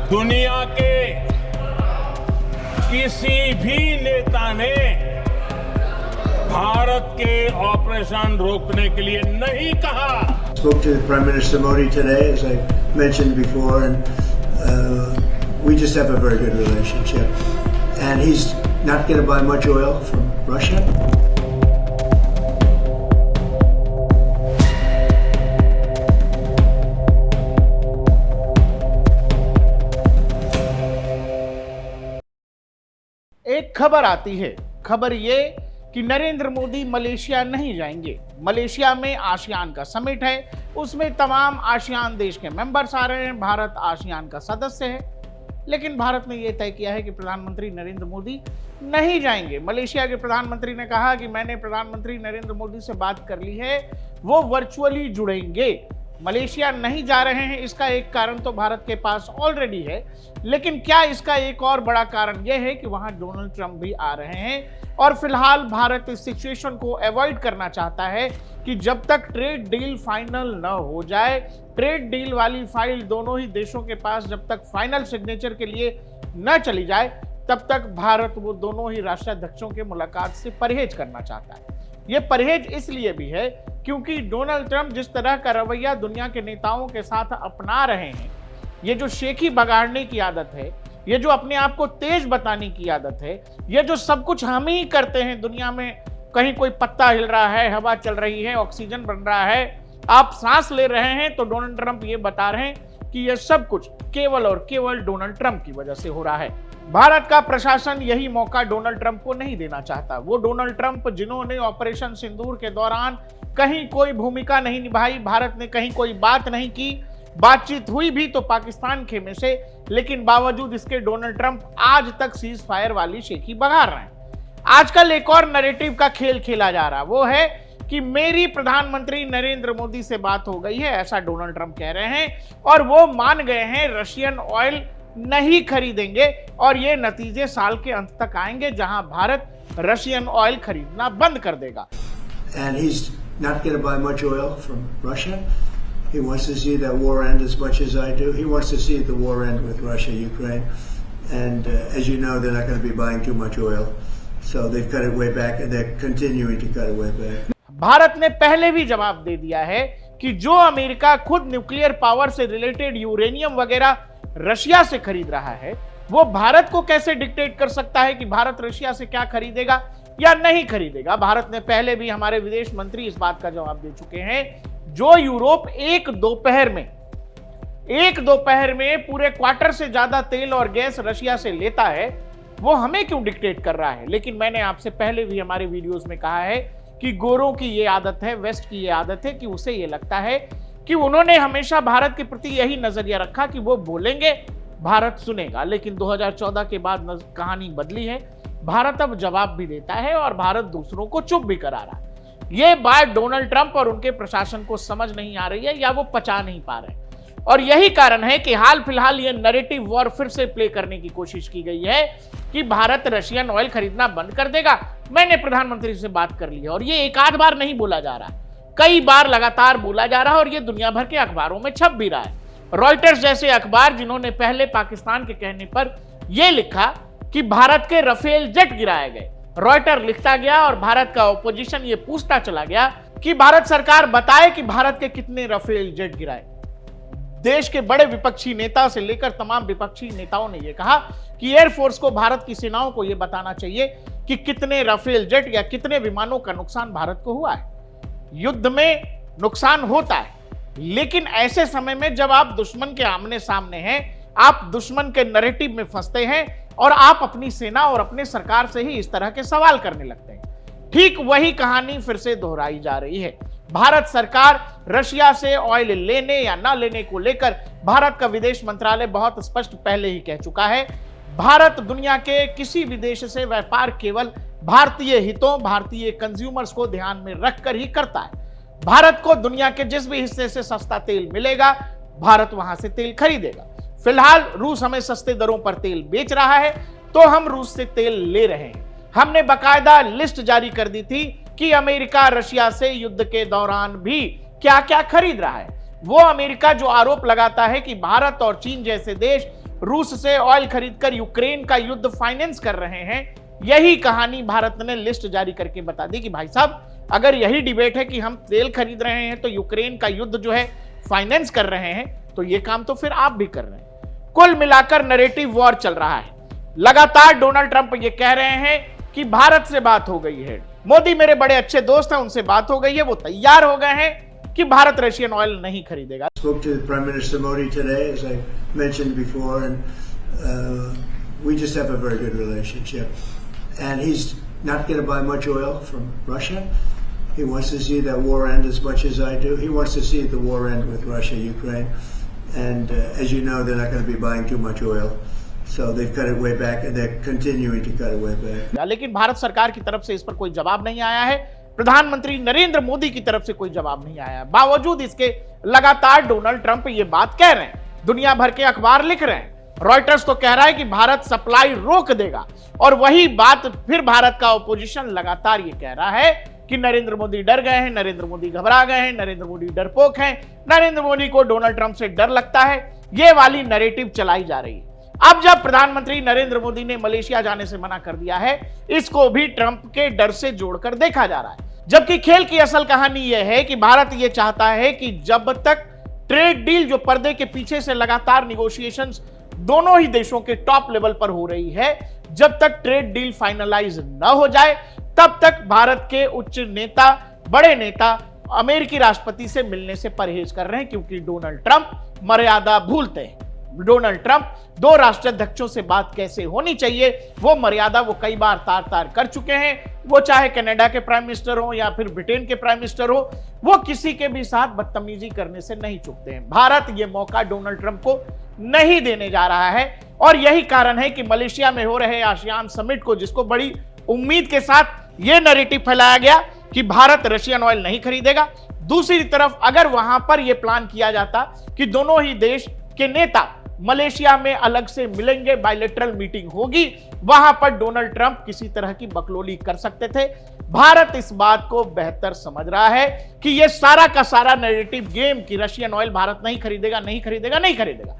दुनिया के किसी भी नेता ने भारत के ऑपरेशन रोकने के लिए नहीं कहा। Spoke to Prime Minister Modi today, as I mentioned before, and we just have a very good relationship. And he's not going to buy much oil from Russia. एक खबर आती है, खबर ये कि नरेंद्र मोदी मलेशिया नहीं जाएंगे। मलेशिया में आसियान का समिट है, उसमें तमाम आसियान देश के मेंबर्स आ रहे हैं, भारत आसियान का सदस्य है, लेकिन भारत ने यह तय किया है कि प्रधानमंत्री नरेंद्र मोदी नहीं जाएंगे। मलेशिया के प्रधानमंत्री ने कहा कि मैंने प्रधानमंत्री नरेंद्र मोदी से बात कर ली है, वो वर्चुअली जुड़ेंगे। मलेशिया नहीं जा रहे हैं, इसका एक कारण तो भारत के पास ऑलरेडी है, लेकिन क्या इसका एक और बड़ा कारण यह है कि वहां डोनाल्ड ट्रंप भी आ रहे हैं और फिलहाल भारत इस सिचुएशन को अवॉइड करना चाहता है कि जब तक ट्रेड डील फाइनल न हो जाए, ट्रेड डील वाली फाइल दोनों ही देशों के पास जब तक फाइनल सिग्नेचर के लिए न चली जाए, तब तक भारत वो दोनों ही राष्ट्राध्यक्षों के मुलाकात से परहेज करना चाहता है। ये परहेज इसलिए भी है क्योंकि डोनाल्ड ट्रंप जिस तरह का रवैया दुनिया के नेताओं के साथ अपना रहे हैं, ये जो शेखी बगाड़ने की आदत है, ये जो अपने आप को तेज बताने की आदत है, ये जो सब कुछ हम ही करते हैं दुनिया में, कहीं कोई पत्ता हिल रहा है, हवा चल रही है, ऑक्सीजन बन रहा है, आप सांस ले रहे हैं, तो डोनाल्ड ट्रंप ये बता रहे हैं कि ये सब कुछ केवल और केवल डोनाल्ड ट्रंप की वजह से हो रहा है। भारत का प्रशासन यही मौका डोनाल्ड ट्रंप को नहीं देना चाहता। वो डोनाल्ड ट्रंप जिन्होंने ऑपरेशन सिंदूर के दौरान कहीं कोई भूमिका नहीं निभाई, भारत ने कहीं कोई बात नहीं की, बातचीत हुई भी तो पाकिस्तान खेमे से, लेकिन बावजूद इसके डोनाल्ड ट्रंप आज तक सीज फायर वाली शेखी बघार रहे हैं। आजकल एक और नैरेटिव का खेल खेला जा रहा, वो है कि मेरी प्रधानमंत्री नरेंद्र मोदी से बात हो गई है, ऐसा डोनाल्ड ट्रंप कह रहे हैं, और वो मान गए हैं रशियन ऑयल नहीं खरीदेंगे, और ये नतीजे साल के अंत तक आएंगे जहां भारत रशियन ऑयल खरीदना बंद कर देगा। And he's not going to buy much oil from Russia. He wants to see that war end as much as I do. He wants to see the war end with Russia, Ukraine. And as you know, they're not going to be buying too much oil. So they've cut it way back and they're continuing to cut it way back. Bharat ने पहले भी जवाब दे दिया है कि जो America खुद nuclear power से रिलेटेड यूरेनियम वगैरह रशिया से खरीद रहा है, वो भारत को कैसे डिक्टेट कर सकता है कि भारत रशिया से क्या खरीदेगा या नहीं खरीदेगा। भारत ने पहले भी, हमारे विदेश मंत्री इस बात का जवाब दे चुके हैं, जो यूरोप एक दोपहर में पूरे क्वार्टर से ज्यादा तेल और गैस रशिया से लेता है, वो हमें क्यों डिक्टेट कर रहा है। लेकिन मैंने आपसे पहले भी हमारे वीडियोस में कहा है कि गोरों की ये आदत है, वेस्ट की ये आदत है कि उसे ये लगता है कि उन्होंने हमेशा भारत के प्रति यही नजरिया रखा कि वो बोलेंगे भारत सुनेगा, लेकिन 2014 के बाद कहानी बदली है। भारत अब जवाब भी देता है और भारत दूसरों को चुप भी करा रहा है। ये बात डोनाल्ड ट्रंप और उनके प्रशासन को समझ नहीं आ रही है या वो पचा नहीं पा रहे, और यही कारण है कि हाल फिलहाल ये नैरेटिव वॉर फिर से प्ले करने की कोशिश की गई है कि भारत रशियन ऑयल खरीदना बंद कर देगा। मैंने प्रधानमंत्री से बात कर ली है, और ये एक आध बार नहीं बोला जा रहा, कई बार लगातार बोला जा रहा है, और ये दुनिया भर के अखबारों में छप भी रहा है। रॉयटर्स जैसे अखबार, जिन्होंने पहले पाकिस्तान के कहने पर यह लिखा कि भारत के राफेल जेट गिराए गए, रॉयटर लिखता गया और भारत का ऑपोजिशन ये पूछता चला गया कि भारत सरकार बताए कि भारत के कितने राफेल जेट गिराए। देश के बड़े विपक्षी नेता से लेकर तमाम विपक्षी नेताओं ने यह कहा कि एयरफोर्स को, भारत की सेनाओं को यह बताना चाहिए कि कितने राफेल जेट या कितने विमानों का नुकसान भारत को हुआ है। युद्ध में नुकसान होता है, लेकिन ऐसे समय में जब आप दुश्मन के आमने सामने हैं, आप दुश्मन के नैरेटिव में फंसते हैं और आप अपनी सेना और अपने सरकार से ही इस तरह के सवाल करने लगते हैं। ठीक वही कहानी फिर से दोहराई जा रही है। भारत सरकार रशिया से ऑयल लेने या ना लेने को लेकर भारत का विदेश मंत्रालय बहुत स्पष्ट पहले ही कह चुका है, भारत दुनिया के किसी भी देश से व्यापार केवल भारतीय हितों, भारतीय कंज्यूमर्स को ध्यान में रखकर ही करता है। भारत को दुनिया के जिस भी हिस्से से सस्ता तेल मिलेगा, भारत वहां से तेल खरीदेगा। फिलहाल रूस हमें सस्ते दरों पर तेल बेच रहा है, तो हम रूस से तेल ले रहे हैं। हमने बाकायदा लिस्ट जारी कर दी थी कि अमेरिका रशिया से युद्ध के दौरान भी क्या क्या खरीद रहा है। वो अमेरिका जो आरोप लगाता है कि भारत और चीन जैसे देश रूस से ऑयल खरीदकर यूक्रेन का युद्ध फाइनेंस कर रहे हैं। यही कहानी भारत ने लिस्ट जारी करके बता दी कि भाई साहब, अगर यही डिबेट है कि हम तेल खरीद रहे हैं तो यूक्रेन का युद्ध जो है फाइनेंस कर रहे हैं, तो ये काम तो फिर आप भी कर रहे हैं। कुल मिलाकर नैरेटिव वॉर चल रहा है। लगातार डोनाल्ड ट्रंप ये कह रहे हैं कि भारत से बात हो गई है, मोदी मेरे बड़े अच्छे दोस्त हैं, उनसे बात हो गई है, वो तैयार हो गए हैं कि भारत रशियन ऑयल नहीं खरीदेगा। Spoke to Prime Minister Modi today, as I mentioned before, and we just have a very good relationship. And he's not going to buy much oil from Russia. He wants to see that war end as much as I do. He wants to see the war end with Russia, Ukraine. And as you know, they're not going to be buying too much oil. So they've cut it way back, and they're continuing to cut it way back. लेकिन भारत सरकार की तरफ से इस पर कोई जवाब नहीं आया है। प्रधानमंत्री नरेंद्र मोदी की तरफ से कोई जवाब नहीं आया। बावजूद इसके लगातार डोनाल्ड ट्रंप ये बात कह रहे हैं, दुनिया भर के अखबार लिख रहे हैं। रॉयटर्स तो कह रहा है कि भारत सप्लाई रोक देगा, और वही बात फिर भारत का ऑपोजिशन लगातार ये कह रहा है कि नरेंद्र मोदी डर गए हैं, नरेंद्र मोदी घबरा गए हैं, नरेंद्र मोदी डरपोक हैं, नरेंद्र मोदी को डोनाल्ड ट्रंप से डर लगता है। ये वाली नैरेटिव चलाई जा रही है। अब जब प्रधानमंत्री नरेंद्र मोदी ने मलेशिया जाने से मना कर दिया है, इसको भी ट्रंप के डर से जोड़कर देखा जा रहा है। जबकि खेल की असल कहानी यह है कि भारत यह चाहता है कि जब तक ट्रेड डील जो पर्दे के पीछे से लगातार निगोशिएशंस दोनों ही देशों के टॉप लेवल पर हो रही है, जब तक ट्रेड डील फाइनलाइज न हो जाए, तब तक भारत के उच्च नेता, बड़े नेता अमेरिकी राष्ट्रपति से मिलने से परहेज कर रहे हैं, क्योंकि डोनाल्ड ट्रंप मर्यादा भूलते हैं। डोनाल्ड ट्रंप दो राष्ट्राध्यक्षों से बात कैसे होनी चाहिए, वो मर्यादा वो कई बार तार तार कर चुके हैं। वो चाहे कनाडा के प्राइम मिनिस्टर हो या फिर ब्रिटेन के प्राइम मिनिस्टर हो, वो किसी के भी साथ बदतमीजी करने से नहीं चूकते हैं। भारत ये मौका डोनाल्ड ट्रंप को नहीं देने जा रहा है, और यही कारण है कि मलेशिया में हो रहे आसियान समिट को, जिसको बड़ी उम्मीद के साथ ये नैरेटिव फैलाया गया कि भारत रशियन ऑयल नहीं खरीदेगा, दूसरी तरफ अगर वहां पर यह प्लान किया जाता कि दोनों ही देश के नेता मलेशिया में अलग से मिलेंगे, बायलैटरल मीटिंग होगी, वहां पर डोनाल्ड ट्रंप किसी तरह की बकलोली कर सकते थे। भारत इस बात को बेहतर समझ रहा है कि यह सारा का सारा नैरेटिव गेम कि रशियन ऑयल भारत नहीं खरीदेगा, नहीं खरीदेगा, नहीं खरीदेगा।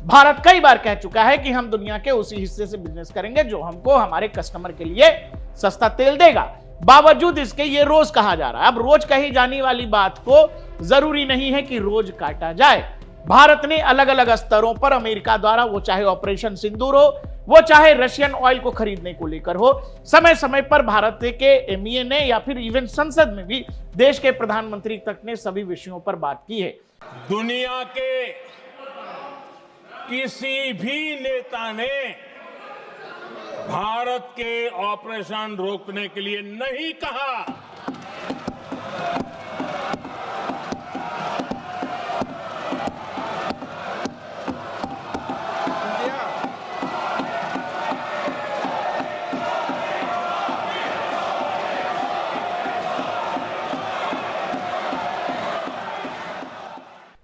भारत कई बार कह चुका है कि हम दुनिया के उसी हिस्से से बिजनेस करेंगे जो हमको हमारे कस्टमर के लिए सस्ता तेल देगा। बावजूद इसके ये रोज कहा जा रहा है। अब रोज कही जाने वाली बात को जरूरी नहीं है कि रोज काटा जाए। भारत ने अलग अलग स्तरों पर अमेरिका द्वारा, वो चाहे ऑपरेशन सिंदूर हो, वो चाहे रशियन ऑयल को खरीदने को लेकर हो, समय समय पर भारत के एमईए ने या फिर इवन संसद में भी देश के प्रधानमंत्री तक ने सभी विषयों पर बात की है। दुनिया के किसी भी नेता ने भारत के ऑपरेशन रोकने के लिए नहीं कहा।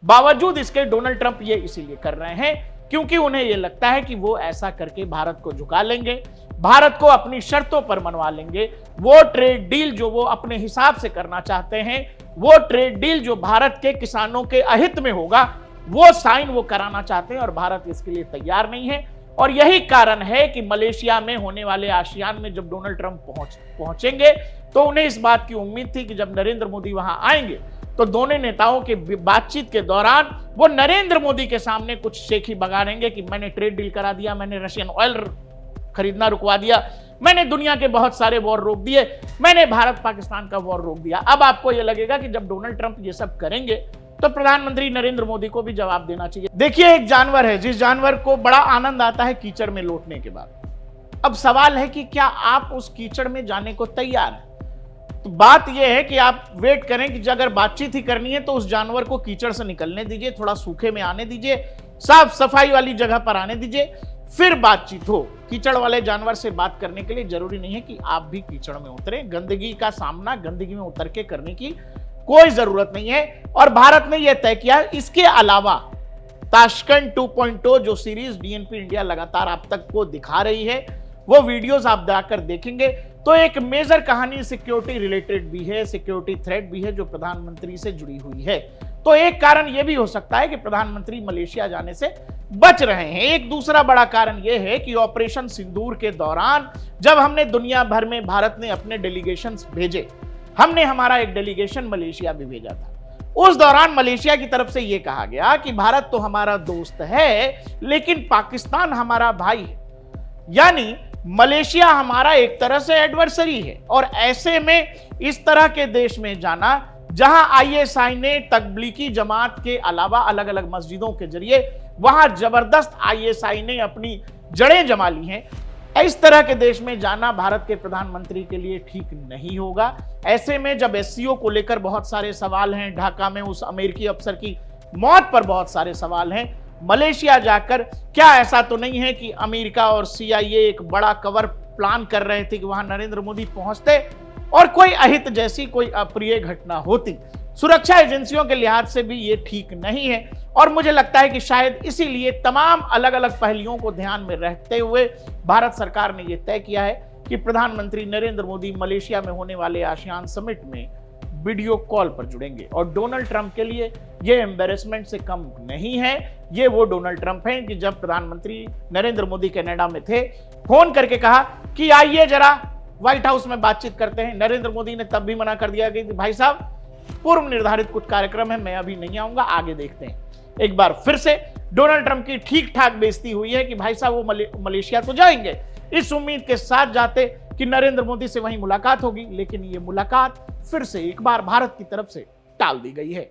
बावजूद इसके डोनाल्ड ट्रंप ये इसीलिए कर रहे हैं क्योंकि उन्हें यह लगता है कि वो ऐसा करके भारत को झुका लेंगे, भारत को अपनी शर्तों पर मनवा लेंगे। वो ट्रेड डील जो वो अपने हिसाब से करना चाहते हैं, वो ट्रेड डील जो भारत के किसानों के अहित में होगा, वो साइन वो कराना चाहते हैं, और भारत इसके लिए तैयार नहीं है। और यही कारण है कि मलेशिया में होने वाले आसियान में जब डोनाल्ड ट्रंप पहुंचेंगे तो उन्हें इस बात की उम्मीद थी कि जब नरेंद्र मोदी वहां आएंगे तो दोनों नेताओं के बातचीत के दौरान वो नरेंद्र मोदी के सामने कुछ शेखी बगाड़ेंगे कि मैंने ट्रेड डील करा दिया, मैंने रशियन ऑयल खरीदना रुकवा दिया, मैंने दुनिया के बहुत सारे वॉर रोक दिए, मैंने भारत पाकिस्तान का वॉर रोक दिया। अब आपको यह लगेगा कि जब डोनाल्ड ट्रंप ये सब करेंगे तो प्रधानमंत्री नरेंद्र मोदी को भी जवाब देना चाहिए। देखिए, एक जानवर है जिस जानवर को बड़ा आनंद आता है कीचड़ में लौटने के बाद। अब सवाल है कि क्या आप उस कीचड़ में जाने को तैयार हैं? तो बात यह है कि आप वेट करें कि अगर बातचीत ही करनी है तो उस जानवर को कीचड़ से निकलने दीजिए, थोड़ा सूखे में आने दीजिए, साफ सफाई वाली जगह पर आने दीजिए, फिर बातचीत हो। कीचड़ वाले जानवर से बात करने के लिए जरूरी नहीं है कि आप भी कीचड़ में उतरे। गंदगी का सामना गंदगी में उतर के करने की कोई जरूरत नहीं है। और भारत ने यह तय किया। इसके अलावा ताशकंद 2.0 जो सीरीज डीएनपी इंडिया लगातार आप तक को दिखा रही है, वो वीडियोस आप जाकर देखेंगे तो एक मेजर कहानी सिक्योरिटी रिलेटेड भी है, सिक्योरिटी थ्रेट भी है जो प्रधानमंत्री से जुड़ी हुई है। तो एक कारण यह भी हो सकता है कि प्रधानमंत्री मलेशिया जाने से बच रहे हैं। एक दूसरा बड़ा कारण यह है कि ऑपरेशन सिंदूर के दौरान जब हमने दुनिया भर में भारत ने अपने डेलीगेशंस भेजे, हमने हमारा एक डेलीगेशन मलेशिया भी भेजा था। उस दौरान मलेशिया की तरफ से यह कहा गया कि भारत तो हमारा दोस्त है लेकिन पाकिस्तान हमारा भाई है, यानी मलेशिया हमारा एक तरह से एडवर्सरी है। और ऐसे में इस तरह के देश में जाना जहां आईएसआई ने तबलीगी जमात के अलावा अलग अलग मस्जिदों के जरिए वहां जबरदस्त आईएसआई ने अपनी जड़ें जमा ली हैं, इस तरह के देश में जाना भारत के प्रधानमंत्री के लिए ठीक नहीं होगा। ऐसे में जब एससीओ को लेकर बहुत सारे सवाल हैं, ढाका में उस अमेरिकी अफसर की मौत पर बहुत सारे सवाल हैं, मलेशिया जाकर क्या ऐसा तो नहीं है कि अमेरिका और सीआईए एक बड़ा कवर प्लान कर रहे थे कि वहां नरेंद्र मोदी पहुंचते और कोई अहित जैसी कोई अप्रिय घटना होती? सुरक्षा एजेंसियों के लिहाज से भी ये ठीक नहीं है और मुझे लगता है कि शायद इसीलिए तमाम अलग अलग पहलुओं को ध्यान में रखते हुए भारत सरकार ने यह तय किया है कि प्रधानमंत्री नरेंद्र मोदी मलेशिया में होने वाले आसियान समिट में वीडियो कॉल पर जुड़ेंगे। और डोनाल्ड ट्रंप के लिए यह एम्बेरसमेंट से कम नहीं है। ये वो डोनाल्ड ट्रंप हैं कि जब प्रधानमंत्री नरेंद्र मोदी कनाडा में थे, फोन करके कहा कि आइए जरा व्हाइट हाउस में बातचीत करते हैं। नरेंद्र मोदी ने तब भी मना कर दिया कि भाई साहब पूर्व निर्धारित कुछ कार्यक्रम है, मैं अभी नहीं आऊंगा, आगे देखते हैं। एक बार फिर से डोनाल्ड ट्रंप की ठीक ठाक बेइज्जती हुई है कि भाई साहब वो मलेशिया तो जाएंगे, इस उम्मीद के साथ जाते कि नरेंद्र मोदी से वहीं मुलाकात होगी, लेकिन ये मुलाकात फिर से एक बार भारत की तरफ से टाल दी गई है।